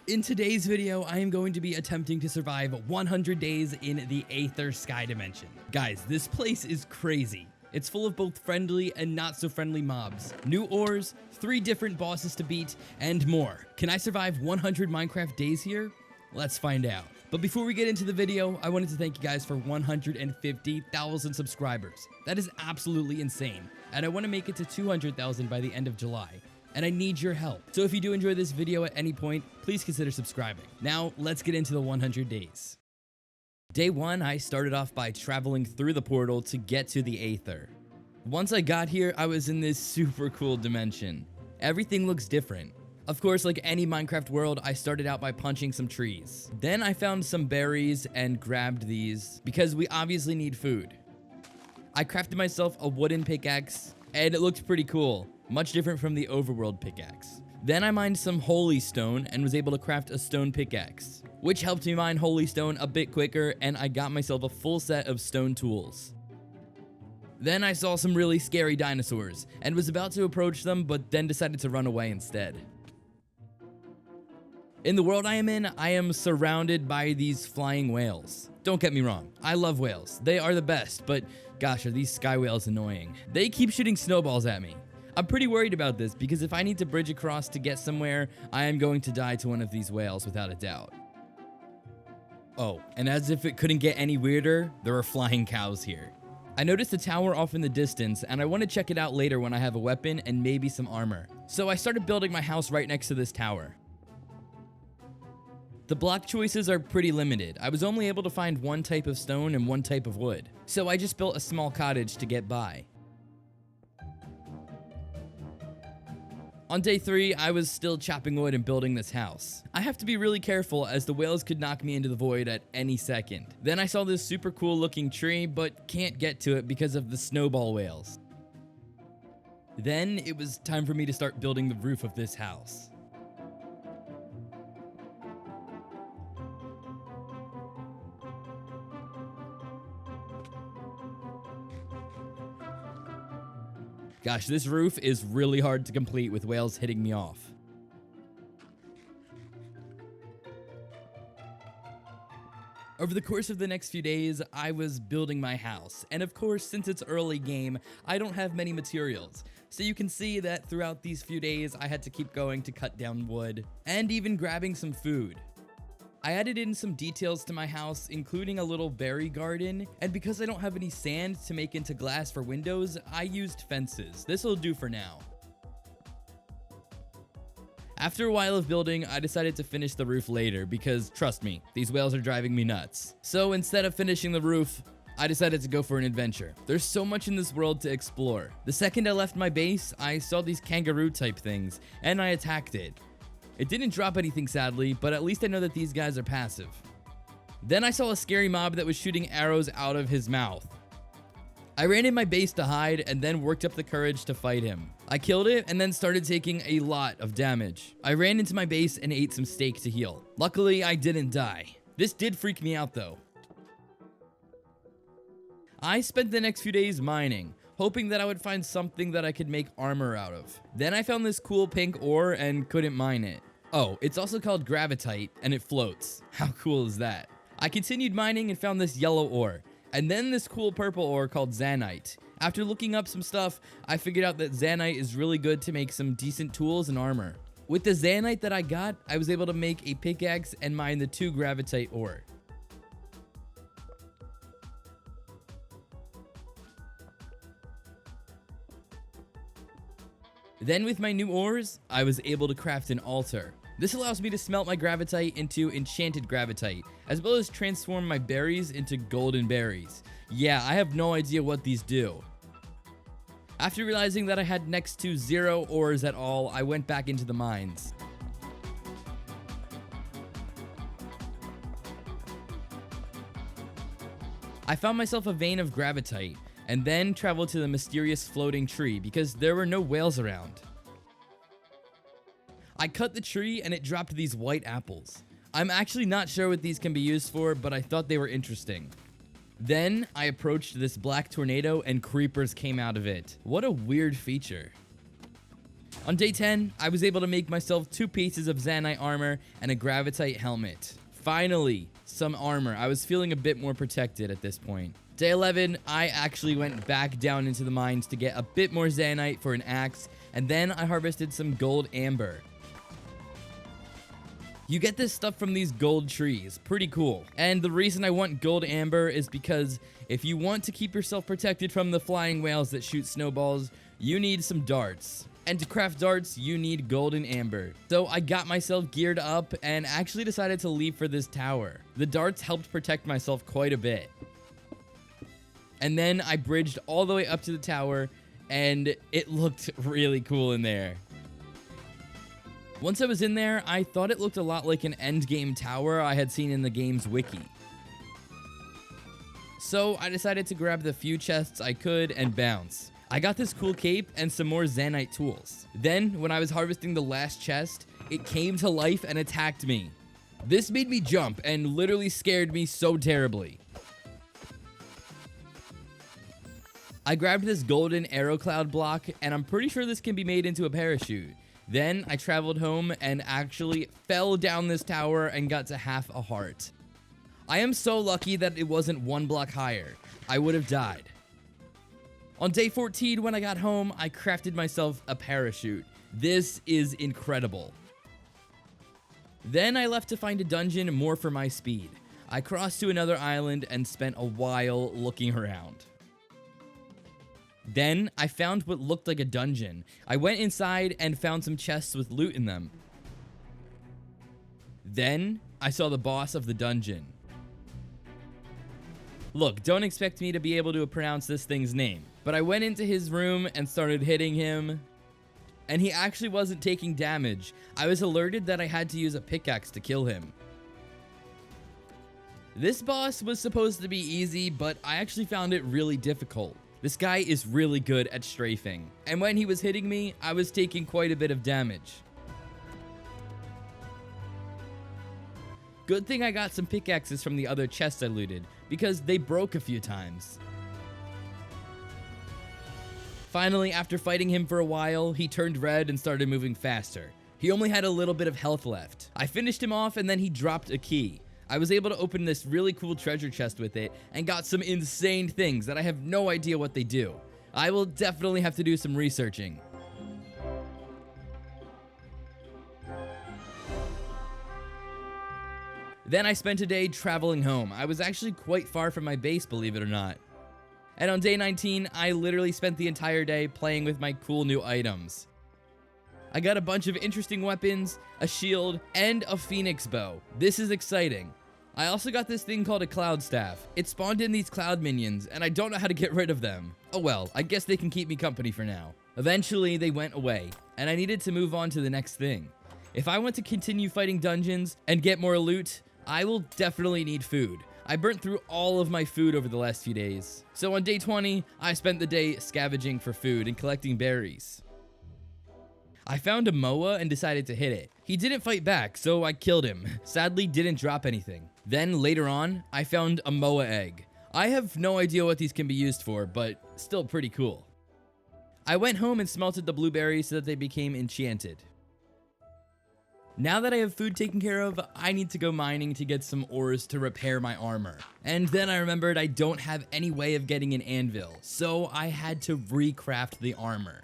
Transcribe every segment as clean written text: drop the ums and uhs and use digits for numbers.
In today's video, I am going to be attempting to survive 100 days in the Aether Sky Dimension. Guys, this place is crazy. It's full of both friendly and not so friendly mobs, new ores, 3 different bosses to beat, and more. Can I survive 100 Minecraft days here? Let's find out. But before we get into the video, I wanted to thank you guys for 150,000 subscribers. That is absolutely insane, and I want to make it to 200,000 by the end of July. And I need your help. So if you do enjoy this video at any point, please consider subscribing. Now, let's get into the 100 days. Day 1, I started off by traveling through the portal to get to the Aether. Once I got here, I was in this super cool dimension. Everything looks different. Of course, like any Minecraft world, I started out by punching some trees. Then I found some berries and grabbed these because we obviously need food. I crafted myself a wooden pickaxe and it looked pretty cool. Much different from the overworld pickaxe. Then I mined some holy stone and was able to craft a stone pickaxe, which helped me mine holy stone a bit quicker, and I got myself a full set of stone tools. Then I saw some really scary dinosaurs and was about to approach them, but then decided to run away instead. In the world I am surrounded by these flying whales. Don't get me wrong, I love whales. They are the best, but gosh, are these sky whales annoying. They keep shooting snowballs at me. I'm pretty worried about this because if I need to bridge across to get somewhere, I am going to die to one of these whales without a doubt. Oh, and as if it couldn't get any weirder, there are flying cows here. I noticed a tower off in the distance, and I want to check it out later when I have a weapon and maybe some armor. So I started building my house right next to this tower. The block choices are pretty limited. I was only able to find one type of stone and one type of wood, so I just built a small cottage to get by. On day 3, I was still chopping wood and building this house. I have to be really careful as the whales could knock me into the void at any second. Then I saw this super cool looking tree, but can't get to it because of the snowball whales. Then it was time for me to start building the roof of this house. Gosh, this roof is really hard to complete with whales hitting me off. Over the course of the next few days, I was building my house. And of course, since it's early game, I don't have many materials. So you can see that throughout these few days, I had to keep going to cut down wood and even grabbing some food. I added in some details to my house, including a little berry garden, and because I don't have any sand to make into glass for windows, I used fences. This'll do for now. After a while of building, I decided to finish the roof later because, trust me, these whales are driving me nuts. So instead of finishing the roof, I decided to go for an adventure. There's so much in this world to explore. The second I left my base, I saw these kangaroo type things, and I attacked it. It didn't drop anything sadly, but at least I know that these guys are passive. Then I saw a scary mob that was shooting arrows out of his mouth. I ran in my base to hide and then worked up the courage to fight him. I killed it and then started taking a lot of damage. I ran into my base and ate some steak to heal. Luckily, I didn't die. This did freak me out though. I spent the next few days mining, hoping that I would find something that I could make armor out of. Then I found this cool pink ore and couldn't mine it. Oh, it's also called gravite and it floats. How cool is that? I continued mining and found this yellow ore, and then this cool purple ore called zanite. After looking up some stuff, I figured out that zanite is really good to make some decent tools and armor. With the zanite that I got, I was able to make a pickaxe and mine the 2 gravite ore. Then with my new ores, I was able to craft an altar. This allows me to smelt my gravite into enchanted gravite, as well as transform my berries into golden berries. Yeah, I have no idea what these do. After realizing that I had next to 0 ores at all, I went back into the mines. I found myself a vein of gravite, and then traveled to the mysterious floating tree because there were no whales around. I cut the tree and it dropped these white apples. I'm actually not sure what these can be used for, but I thought they were interesting. Then I approached this black tornado and creepers came out of it. What a weird feature. On day 10, I was able to make myself 2 pieces of Zanite armor and a gravite helmet. Finally, some armor. I was feeling a bit more protected at this point. Day 11, I actually went back down into the mines to get a bit more Zanite for an axe, and then I harvested some gold amber. You get this stuff from these gold trees. Pretty cool. And the reason I want gold amber is because if you want to keep yourself protected from the flying whales that shoot snowballs, you need some darts. And to craft darts, you need gold and amber. So I got myself geared up and actually decided to leave for this tower. The darts helped protect myself quite a bit. And then I bridged all the way up to the tower, and it looked really cool in there. Once I was in there, I thought it looked a lot like an endgame tower I had seen in the game's wiki. So I decided to grab the few chests I could and bounce. I got this cool cape and some more Zanite tools. Then, when I was harvesting the last chest, it came to life and attacked me. This made me jump and literally scared me so terribly. I grabbed this golden arrow cloud block, and I'm pretty sure this can be made into a parachute. Then I traveled home and actually fell down this tower and got to half a heart. I am so lucky that it wasn't 1 block higher. I would have died. On day 14, when I got home, I crafted myself a parachute. This is incredible. Then I left to find a dungeon more for my speed. I crossed to another island and spent a while looking around. Then I found what looked like a dungeon. I went inside and found some chests with loot in them. Then I saw the boss of the dungeon. Look, don't expect me to be able to pronounce this thing's name, but I went into his room and started hitting him, and he actually wasn't taking damage. I was alerted that I had to use a pickaxe to kill him. This boss was supposed to be easy, but I actually found it really difficult. This guy is really good at strafing, and when he was hitting me, I was taking quite a bit of damage. Good thing I got some pickaxes from the other chests I looted, because they broke a few times. Finally, after fighting him for a while, he turned red and started moving faster. He only had a little bit of health left. I finished him off, and then he dropped a key. I was able to open this really cool treasure chest with it and got some insane things that I have no idea what they do. I will definitely have to do some researching. Then I spent a day traveling home. I was actually quite far from my base, believe it or not. And on day 19, I literally spent the entire day playing with my cool new items. I got a bunch of interesting weapons, a shield, and a phoenix bow. This is exciting. I also got this thing called a cloud staff. It spawned in these cloud minions, and I don't know how to get rid of them. Oh well, I guess they can keep me company for now. Eventually, they went away, and I needed to move on to the next thing. If I want to continue fighting dungeons and get more loot, I will definitely need food. I burnt through all of my food over the last few days. So on day 20, I spent the day scavenging for food and collecting berries. I found a moa and decided to hit it. He didn't fight back, so I killed him. Sadly, didn't drop anything. Then later on, I found a moa egg. I have no idea what these can be used for, but still pretty cool. I went home and smelted the blueberries so that they became enchanted. Now that I have food taken care of, I need to go mining to get some ores to repair my armor. And then I remembered I don't have any way of getting an anvil, so I had to recraft the armor.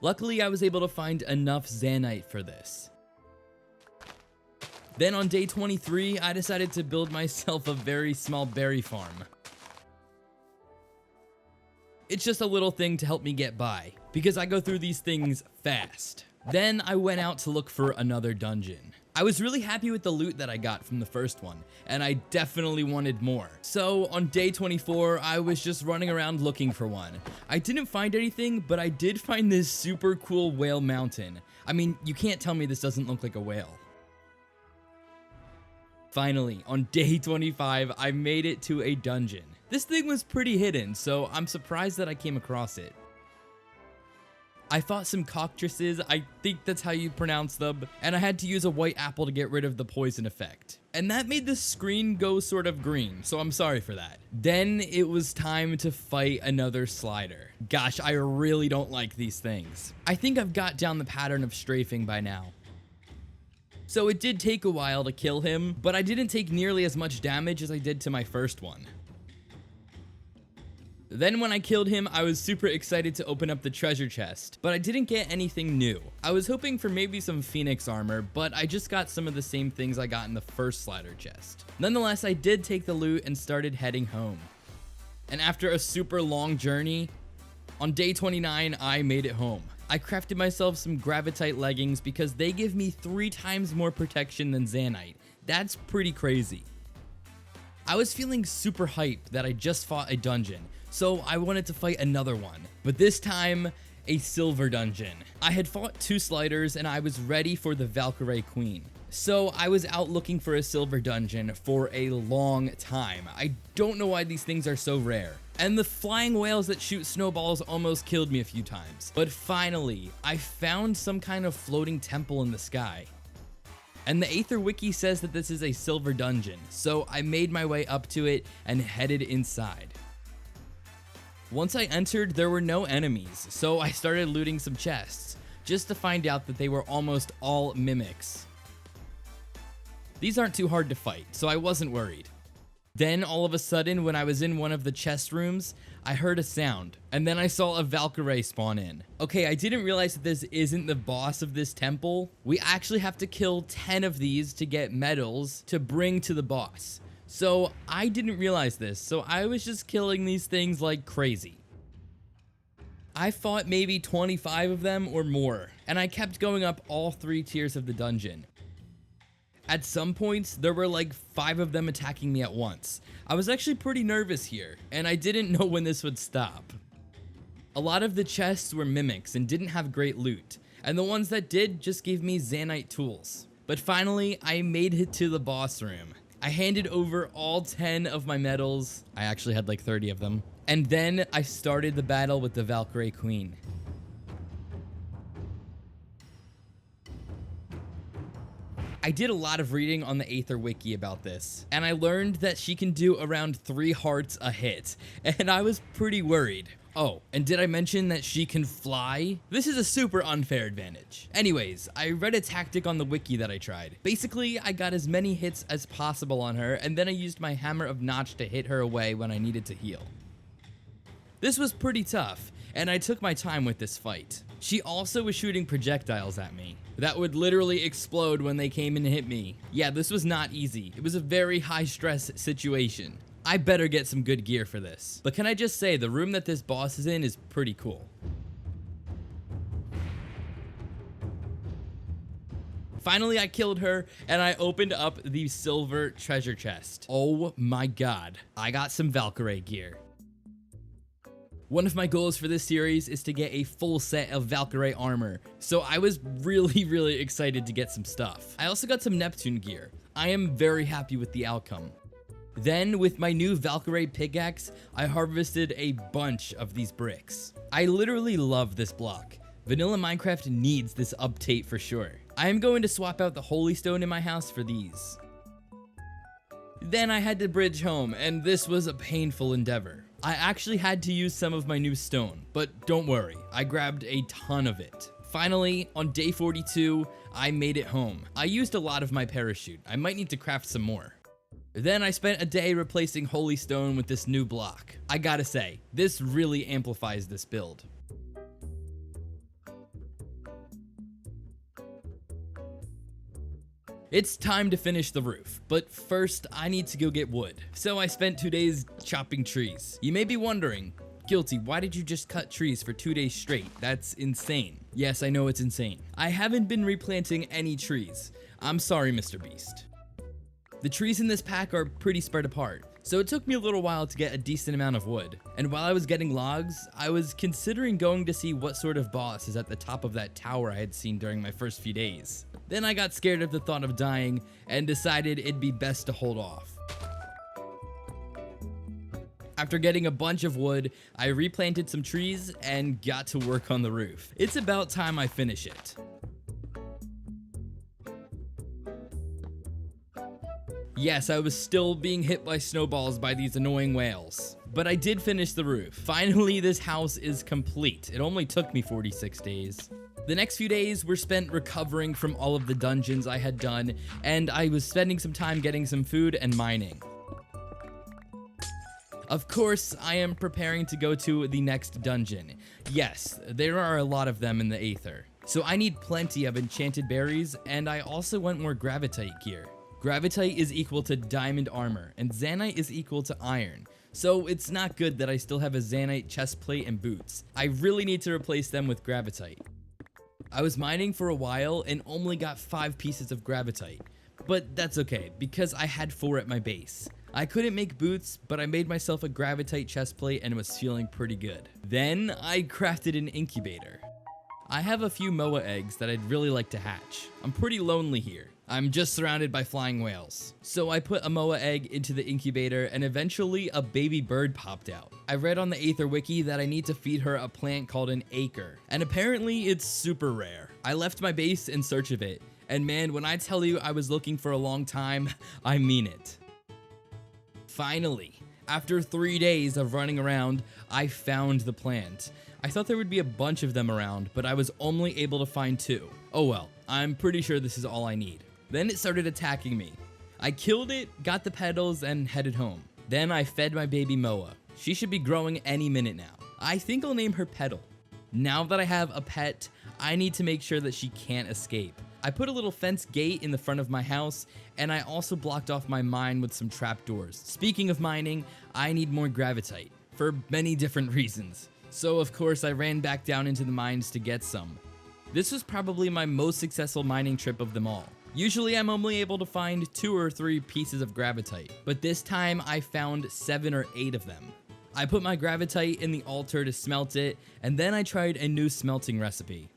Luckily, I was able to find enough Zanite for this. Then on day 23, I decided to build myself a very small berry farm. It's just a little thing to help me get by, because I go through these things fast. Then I went out to look for another dungeon. I was really happy with the loot that I got from the first one, and I definitely wanted more. So on day 24, I was just running around looking for one. I didn't find anything, but I did find this super cool whale mountain. I mean, you can't tell me this doesn't look like a whale. Finally, on day 25, I made it to a dungeon. This thing was pretty hidden, so I'm surprised that I came across it. I fought some cockatrices, I think that's how you pronounce them, and I had to use a white apple to get rid of the poison effect. And that made the screen go sort of green, so I'm sorry for that. Then it was time to fight another slider. Gosh, I really don't like these things. I think I've got down the pattern of strafing by now. So it did take a while to kill him, but I didn't take nearly as much damage as I did to my first one. Then when I killed him, I was super excited to open up the treasure chest, but I didn't get anything new. I was hoping for maybe some phoenix armor, but I just got some of the same things I got in the first slider chest. Nonetheless, I did take the loot and started heading home. And after a super long journey, on day 29, I made it home. I crafted myself some gravite leggings because they give me 3 times more protection than Zanite. That's pretty crazy. I was feeling super hyped that I just fought a dungeon, so I wanted to fight another one, but this time, a silver dungeon. I had fought 2 sliders and I was ready for the Valkyrie Queen. So I was out looking for a silver dungeon for a long time. I don't know why these things are so rare. And the flying whales that shoot snowballs almost killed me a few times. But finally, I found some kind of floating temple in the sky. And the Aether Wiki says that this is a silver dungeon, so I made my way up to it and headed inside. Once I entered, there were no enemies, so I started looting some chests, just to find out that they were almost all mimics. These aren't too hard to fight, so I wasn't worried. Then, all of a sudden, when I was in one of the chest rooms, I heard a sound, and then I saw a Valkyrie spawn in. Okay, I didn't realize that this isn't the boss of this temple. We actually have to kill 10 of these to get medals to bring to the boss. So, I didn't realize this, so I was just killing these things like crazy. I fought maybe 25 of them or more, and I kept going up all 3 tiers of the dungeon. At some points, there were like 5 of them attacking me at once. I was actually pretty nervous here, and I didn't know when this would stop. A lot of the chests were mimics and didn't have great loot, and the ones that did just gave me Zanite tools. But finally, I made it to the boss room. I handed over all 10 of my medals. I actually had like 30 of them. And then I started the battle with the Valkyrie Queen. I did a lot of reading on the Aether Wiki about this, and I learned that she can do around 3 hearts a hit, and I was pretty worried. Oh, and did I mention that she can fly? This is a super unfair advantage. Anyways, I read a tactic on the wiki that I tried. Basically, I got as many hits as possible on her, and then I used my Hammer of Notch to hit her away when I needed to heal. This was pretty tough, and I took my time with this fight. She also was shooting projectiles at me that would literally explode when they came and hit me. Yeah, this was not easy. It was a very high stress situation. I better get some good gear for this. But can I just say, the room that this boss is in is pretty cool. Finally, I killed her, and I opened up the silver treasure chest. Oh my god, I got some Valkyrie gear. One of my goals for this series is to get a full set of Valkyrie armor, so I was really excited to get some stuff. I also got some Neptune gear. I am very happy with the outcome. Then, with my new Valkyrie pickaxe, I harvested a bunch of these bricks. I literally love this block. Vanilla Minecraft needs this update for sure. I am going to swap out the Holy Stone in my house for these. Then I had to bridge home, and this was a painful endeavor. I actually had to use some of my new stone, but don't worry, I grabbed a ton of it. Finally, on day 42, I made it home. I used a lot of my parachute. I might need to craft some more. Then I spent a day replacing Holy Stone with this new block. I gotta say, this really amplifies this build. It's time to finish the roof, but first I need to go get wood. So I spent 2 days chopping trees. You may be wondering, Guilty, why did you just cut trees for 2 days straight? That's insane. Yes, I know it's insane. I haven't been replanting any trees. I'm sorry, Mr. Beast. The trees in this pack are pretty spread apart, so it took me a little while to get a decent amount of wood. And while I was getting logs, I was considering going to see what sort of boss is at the top of that tower I had seen during my first few days. Then I got scared of the thought of dying and decided it'd be best to hold off. After getting a bunch of wood, I replanted some trees and got to work on the roof. It's about time I finish it. Yes, I was still being hit by snowballs by these annoying whales. But I did finish the roof. Finally, this house is complete. It only took me 46 days. The next few days were spent recovering from all of the dungeons I had done, and I was spending some time getting some food and mining. Of course, I am preparing to go to the next dungeon. Yes, there are a lot of them in the Aether. So I need plenty of enchanted berries, and I also want more gravitite gear. Gravitite is equal to diamond armor, and zanite is equal to iron. So it's not good that I still have a zanite chestplate and boots. I really need to replace them with gravitite. I was mining for a while and only got 5 pieces of gravitite. But that's okay, because I had 4 at my base. I couldn't make boots, but I made myself a gravitite chestplate and was feeling pretty good. Then I crafted an incubator. I have a few moa eggs that I'd really like to hatch. I'm pretty lonely here. I'm just surrounded by flying whales. So I put a moa egg into the incubator and eventually a baby bird popped out. I read on the Aether wiki that I need to feed her a plant called an acre, and apparently it's super rare. I left my base in search of it, and man, when I tell you I was looking for a long time, I mean it. Finally, after 3 days of running around, I found the plant. I thought there would be a bunch of them around, but I was only able to find 2. Oh well, I'm pretty sure this is all I need. Then it started attacking me. I killed it, got the petals, and headed home. Then I fed my baby Moa. She should be growing any minute now. I think I'll name her Petal. Now that I have a pet, I need to make sure that she can't escape. I put a little fence gate in the front of my house, and I also blocked off my mine with some trapdoors. Speaking of mining, I need more gravitite, for many different reasons. So of course I ran back down into the mines to get some. This was probably my most successful mining trip of them all. Usually I'm only able to find 2 or 3 pieces of gravitite, but this time I found 7 or 8 of them. I put my gravitite in the altar to smelt it, and then I tried a new smelting recipe.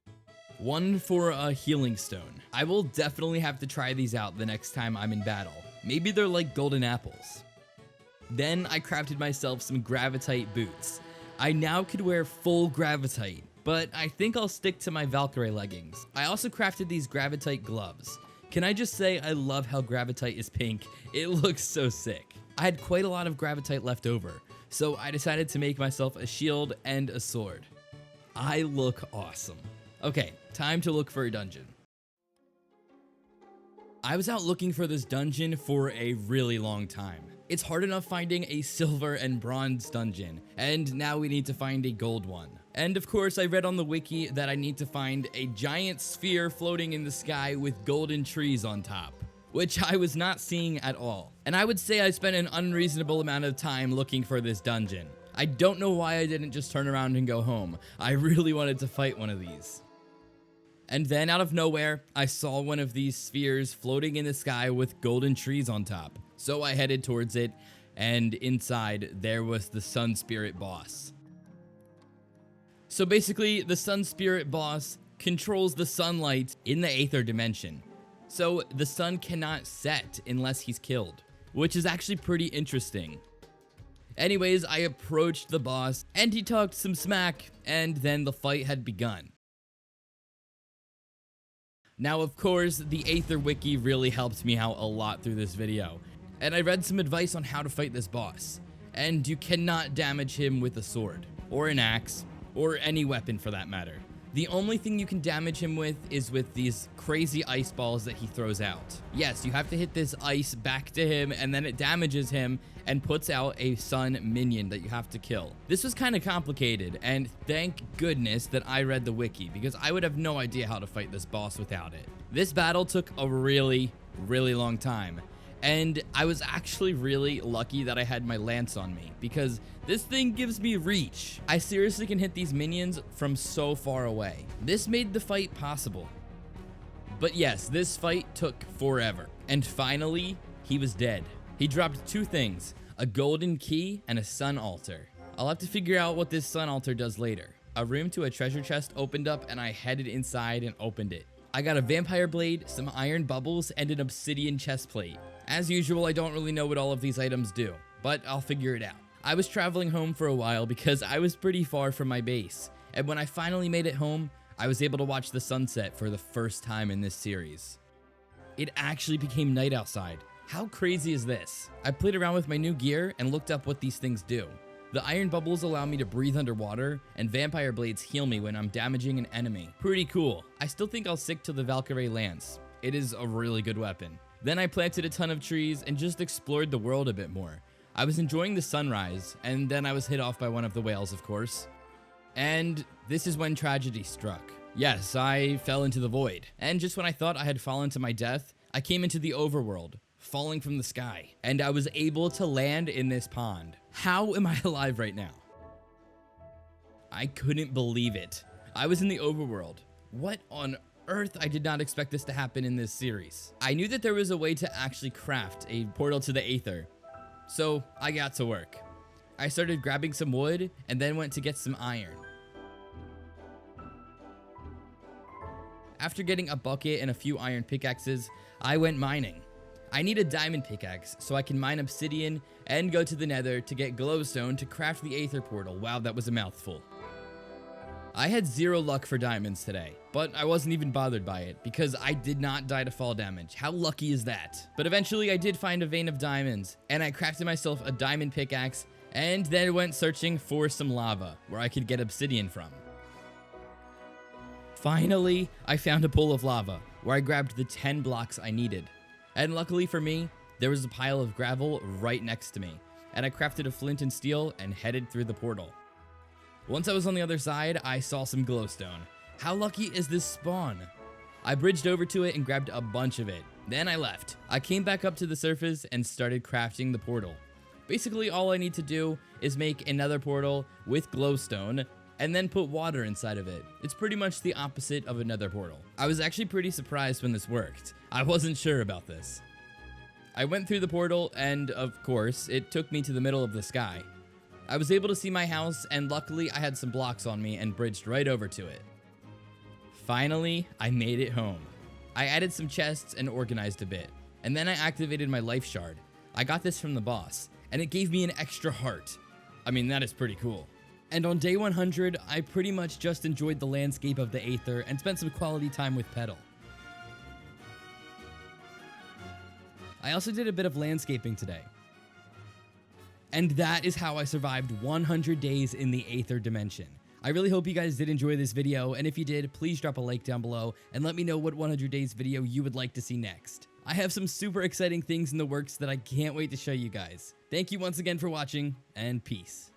One for a healing stone. I will definitely have to try these out the next time I'm in battle. Maybe they're like golden apples. Then I crafted myself some gravitite boots. I now could wear full gravitite, but I think I'll stick to my Valkyrie leggings. I also crafted these gravitite gloves. Can I just say I love how gravitite is pink? It looks so sick. I had quite a lot of gravitite left over, so I decided to make myself a shield and a sword. I look awesome. Okay, time to look for a dungeon. I was out looking for this dungeon for a really long time. It's hard enough finding a silver and bronze dungeon, and now we need to find a gold one. And of course, I read on the wiki that I need to find a giant sphere floating in the sky with golden trees on top, which I was not seeing at all. And I would say I spent an unreasonable amount of time looking for this dungeon. I don't know why I didn't just turn around and go home. I really wanted to fight one of these. And then out of nowhere, I saw one of these spheres floating in the sky with golden trees on top. So I headed towards it, and inside there was the Sun Spirit boss. So basically, the Sun Spirit boss controls the sunlight in the Aether Dimension. So the sun cannot set unless he's killed, which is actually pretty interesting. Anyways, I approached the boss, and he talked some smack, and then the fight had begun. Now, of course, the Aether Wiki really helped me out a lot through this video, and I read some advice on how to fight this boss. And you cannot damage him with a sword, or an axe, or any weapon for that matter. The only thing you can damage him with is with these crazy ice balls that he throws out. Yes, you have to hit this ice back to him, and then it damages him and puts out a sun minion that you have to kill. This was kind of complicated, and thank goodness that I read the wiki, because I would have no idea how to fight this boss without it. This battle took a really long time, and I was actually really lucky that I had my lance on me, because this thing gives me reach. I seriously can hit these minions from so far away. This made the fight possible. But yes, this fight took forever, and finally, he was dead. He dropped 2 things, a golden key and a sun altar. I'll have to figure out what this sun altar does later. A room to a treasure chest opened up, and I headed inside and opened it. I got a vampire blade, some iron bubbles, and an obsidian chest plate. As usual, I don't really know what all of these items do, but I'll figure it out. I was traveling home for a while because I was pretty far from my base, and when I finally made it home, I was able to watch the sunset for the first time in this series. It actually became night outside. How crazy is this? I played around with my new gear and looked up what these things do. The iron bubbles allow me to breathe underwater, and vampire blades heal me when I'm damaging an enemy. Pretty cool. I still think I'll stick to the Valkyrie lance. It is a really good weapon. Then I planted a ton of trees and just explored the world a bit more. I was enjoying the sunrise, and then I was hit off by one of the whales, of course. And this is when tragedy struck. Yes, I fell into the void. And just when I thought I had fallen to my death, I came into the overworld, falling from the sky. And I was able to land in this pond. How am I alive right now? I couldn't believe it. I was in the overworld. What on earth? I did not expect this to happen in this series. I knew that there was a way to actually craft a portal to the Aether. So I got to work. I started grabbing some wood and then went to get some iron. After getting a bucket and a few iron pickaxes, I went mining. I need a diamond pickaxe so I can mine obsidian and go to the nether to get glowstone to craft the Aether portal. Wow, that was a mouthful. I had zero luck for diamonds today, but I wasn't even bothered by it because I did not die to fall damage. How lucky is that? But eventually I did find a vein of diamonds, and I crafted myself a diamond pickaxe and then went searching for some lava where I could get obsidian from. Finally, I found a pool of lava where I grabbed the 10 blocks I needed. And luckily for me, there was a pile of gravel right next to me, and I crafted a flint and steel and headed through the portal. Once I was on the other side, I saw some glowstone. How lucky is this spawn? I bridged over to it and grabbed a bunch of it. Then I left. I came back up to the surface and started crafting the portal. Basically, all I need to do is make another portal with glowstone and then put water inside of it. It's pretty much the opposite of another portal. I was actually pretty surprised when this worked. I wasn't sure about this. I went through the portal and, of course, it took me to the middle of the sky. I was able to see my house, and luckily I had some blocks on me and bridged right over to it. Finally, I made it home. I added some chests and organized a bit, and then I activated my life shard. I got this from the boss, and it gave me an extra heart. I mean, that is pretty cool. And on day 100, I pretty much just enjoyed the landscape of the Aether and spent some quality time with Petal. I also did a bit of landscaping today. And that is how I survived 100 days in the Aether Dimension. I really hope you guys did enjoy this video, and if you did, please drop a like down below and let me know what 100 days video you would like to see next. I have some super exciting things in the works that I can't wait to show you guys. Thank you once again for watching, and peace.